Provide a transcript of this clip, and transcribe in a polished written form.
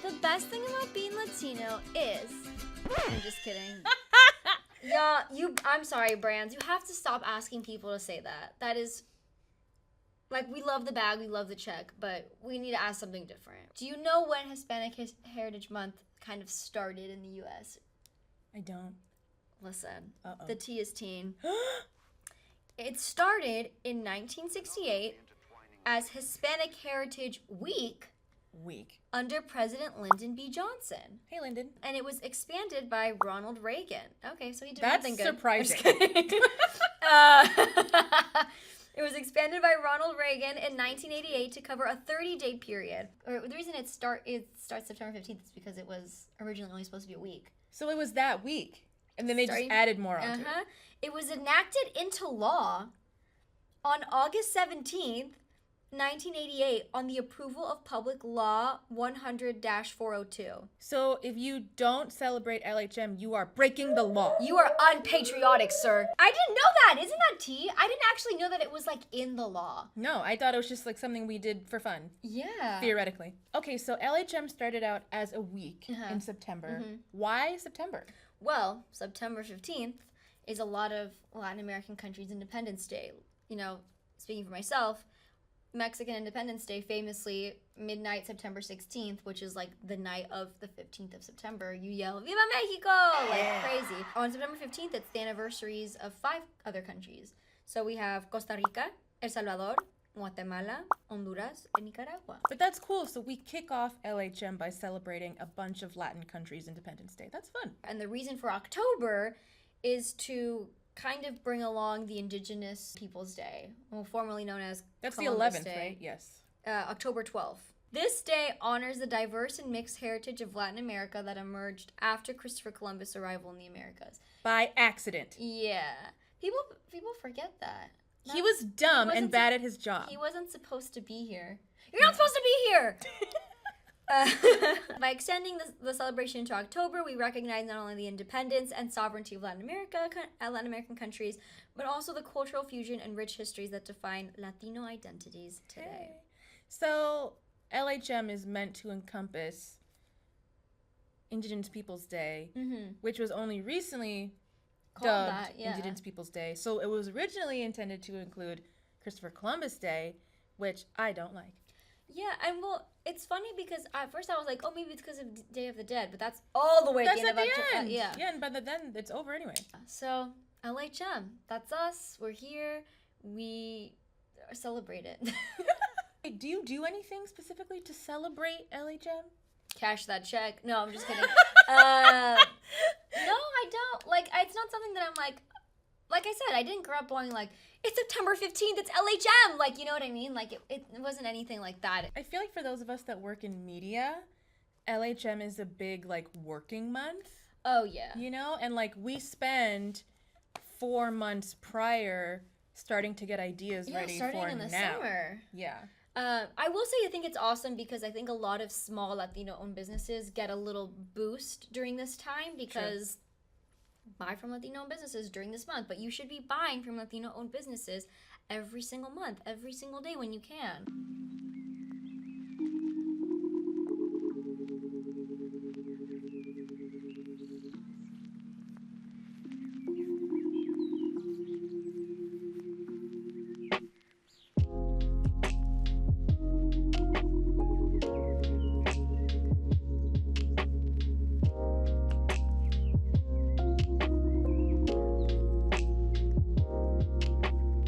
The best thing about being Latino is... I'm just kidding. Yeah, I'm sorry, brands. You have to stop asking people to say that. That is... Like, we love the bag, we love the check, but we need to ask something different. Do you know when Hispanic Heritage Month kind of started in the U.S.? I don't. Listen, Uh-oh. the T is teen. It started in 1968 as Hispanic Heritage Week under President Lyndon B. Johnson. Hey, Lyndon. And it was expanded by Ronald Reagan. Okay, so he did That's something good. surprising. It was expanded by Ronald Reagan in 1988 to cover a 30-day period. Or the reason it starts September 15th is because it was originally only supposed to be a week. So it was that week, and then they just added more onto it. It was enacted into law on August 17th, 1988, on the approval of Public Law 100-402. So if you don't celebrate LHM, you are breaking the law. You are unpatriotic, sir. I didn't know that. Isn't that tea? I didn't actually know that it was, like, in the law. No, I thought it was just, like, something we did for fun. Yeah. Theoretically. Okay, so LHM started out as a week in September. Why September? Well, September 15th is a lot of Latin American countries' Independence Day. You know, speaking for myself, Mexican Independence Day, famously midnight September 16th, which is like the night of the 15th of September, you yell, Viva Mexico! Like crazy. On September 15th, it's the anniversaries of 5 other countries. So we have Costa Rica, El Salvador, Guatemala, Honduras, and Nicaragua. But that's cool. So we kick off LHM by celebrating a bunch of Latin countries' Independence Day. That's fun. And the reason for October is to kind of bring along the Indigenous Peoples Day, well, formerly known as That's Columbus the 11th, Day. right? Yes. October 12th. This day honors the diverse and mixed heritage of Latin America that emerged after Christopher Columbus' arrival in the Americas. By accident. Yeah. People forget that. He was dumb and bad at his job. He wasn't supposed to be here. You're not supposed to be here! By extending the celebration to October, we recognize not only the independence and sovereignty of Latin American countries, but also the cultural fusion and rich histories that define Latino identities today. So, LHM is meant to encompass Indigenous Peoples Day, which was only recently dubbed Indigenous Peoples Day. So it was originally intended to include Christopher Columbus Day, which I don't like. Yeah, and well, it's funny because at first I was like, oh, maybe it's because of Day of the Dead, but that's all the way at the end of October. Yeah, and by then it's over anyway. So, LHM, that's us. We're here. We celebrate it. Do you do anything specifically to celebrate LHM? Cash that check. No, I'm just kidding. No, I don't. Like, it's not something that I'm like I said, I didn't grow up going like, it's September 15th, it's LHM. Like, you know what I mean? Like, it wasn't anything like that. I feel like for those of us that work in media, LHM is a big, like, working month. Oh, yeah. You know? And, like, we spend 4 months prior starting to get ideas ready for now. Starting in the summer. Yeah. I will say I think it's awesome because I think a lot of small Latino-owned businesses get a little boost during this time because buy from Latino-owned businesses during this month, but you should be buying from Latino-owned businesses every single month, every single day when you can.